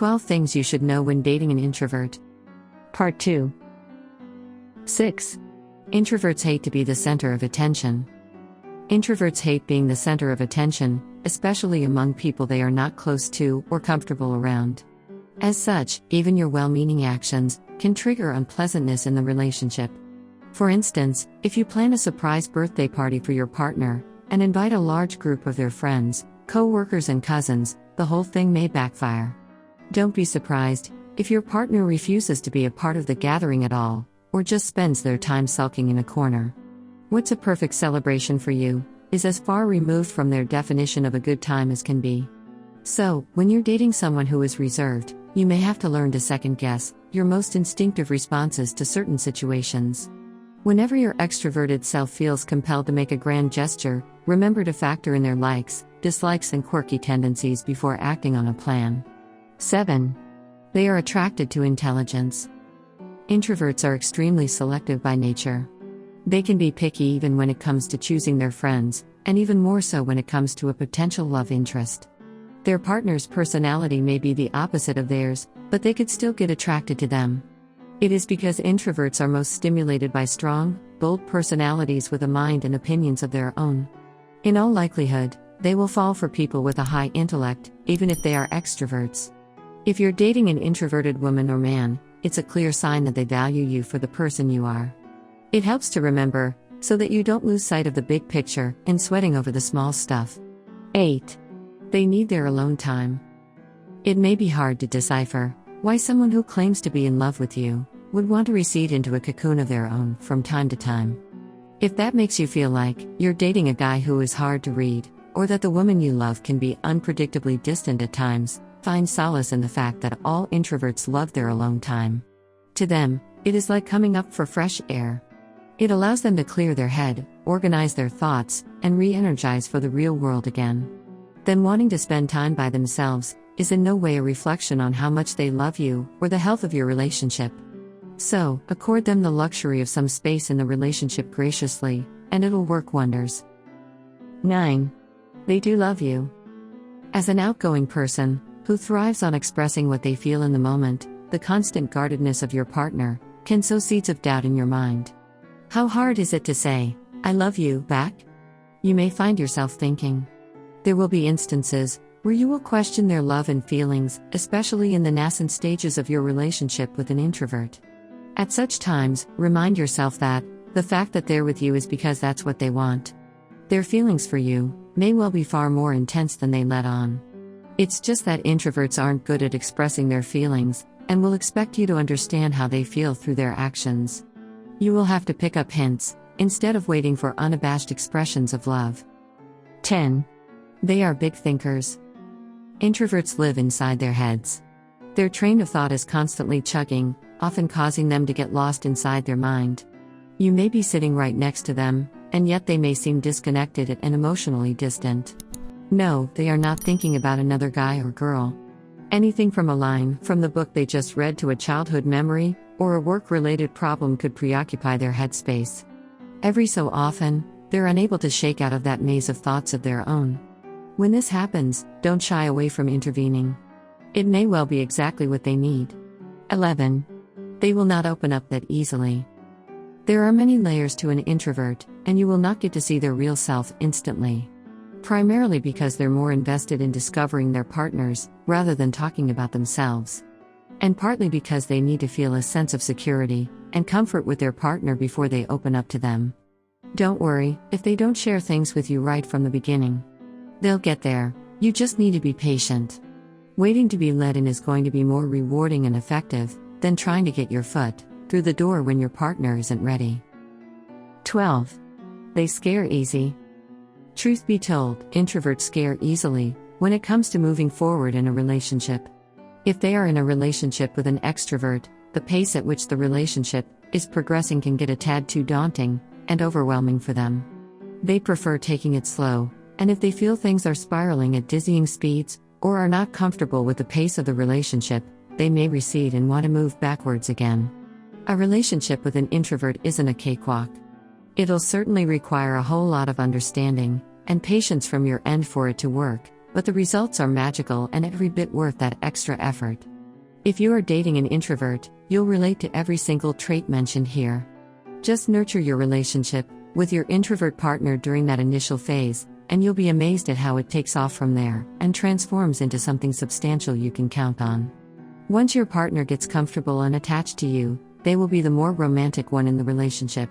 12 Things You Should Know When Dating an Introvert. Part 2. 6. Introverts hate to be the center of attention. Introverts hate being the center of attention, especially among people they are not close to or comfortable around. As such, even your well-meaning actions can trigger unpleasantness in the relationship. For instance, if you plan a surprise birthday party for your partner and invite a large group of their friends, coworkers, and cousins, the whole thing may backfire. Don't be surprised if your partner refuses to be a part of the gathering at all, or just spends their time sulking in a corner. What's a perfect celebration for you is as far removed from their definition of a good time as can be. So, when you're dating someone who is reserved, you may have to learn to second-guess your most instinctive responses to certain situations. Whenever your extroverted self feels compelled to make a grand gesture, remember to factor in their likes, dislikes, and quirky tendencies before acting on a plan. 7. They are attracted to intelligence. Introverts are extremely selective by nature. They can be picky even when it comes to choosing their friends, and even more so when it comes to a potential love interest. Their partner's personality may be the opposite of theirs, but they could still get attracted to them. It is because introverts are most stimulated by strong, bold personalities with a mind and opinions of their own. In all likelihood, they will fall for people with a high intellect, even if they are extroverts. If you're dating an introverted woman or man, it's a clear sign that they value you for the person you are. It helps to remember, so that you don't lose sight of the big picture and sweating over the small stuff. 8. They need their alone time. It may be hard to decipher why someone who claims to be in love with you would want to recede into a cocoon of their own from time to time. If that makes you feel like you're dating a guy who is hard to read, or that the woman you love can be unpredictably distant at times, find solace in the fact that all introverts love their alone time. To them, it is like coming up for fresh air. It allows them to clear their head, organize their thoughts, and re-energize for the real world again. Then wanting to spend time by themselves is in no way a reflection on how much they love you or the health of your relationship. So, accord them the luxury of some space in the relationship graciously, and it'll work wonders. 9. They do love you. As an outgoing person who thrives on expressing what they feel in the moment, the constant guardedness of your partner can sow seeds of doubt in your mind. How hard is it to say, "I love you," back? You may find yourself thinking. There will be instances where you will question their love and feelings, especially in the nascent stages of your relationship with an introvert. At such times, remind yourself that the fact that they're with you is because that's what they want. Their feelings for you may well be far more intense than they let on. It's just that introverts aren't good at expressing their feelings, and will expect you to understand how they feel through their actions. You will have to pick up hints, instead of waiting for unabashed expressions of love. 10. They are big thinkers. Introverts live inside their heads. Their train of thought is constantly chugging, often causing them to get lost inside their mind. You may be sitting right next to them, and yet they may seem disconnected and emotionally distant. No, they are not thinking about another guy or girl. Anything from a line from the book they just read to a childhood memory, or a work-related problem could preoccupy their headspace. Every so often, they're unable to shake out of that maze of thoughts of their own. When this happens, don't shy away from intervening. It may well be exactly what they need. 11. They will not open up that easily. There are many layers to an introvert, and you will not get to see their real self instantly. Primarily because they're more invested in discovering their partners, rather than talking about themselves. And partly because they need to feel a sense of security and comfort with their partner before they open up to them. Don't worry if they don't share things with you right from the beginning. They'll get there, you just need to be patient. Waiting to be let in is going to be more rewarding and effective than trying to get your foot through the door when your partner isn't ready. 12. They scare easy. Truth be told, introverts scare easily when it comes to moving forward in a relationship. If they are in a relationship with an extrovert, the pace at which the relationship is progressing can get a tad too daunting and overwhelming for them. They prefer taking it slow, and if they feel things are spiraling at dizzying speeds, or are not comfortable with the pace of the relationship, they may recede and want to move backwards again. A relationship with an introvert isn't a cakewalk. It'll certainly require a whole lot of understanding and patience from your end for it to work, but the results are magical and every bit worth that extra effort. If you are dating an introvert, you'll relate to every single trait mentioned here. Just nurture your relationship with your introvert partner during that initial phase, and you'll be amazed at how it takes off from there and transforms into something substantial you can count on. Once your partner gets comfortable and attached to you, they will be the more romantic one in the relationship.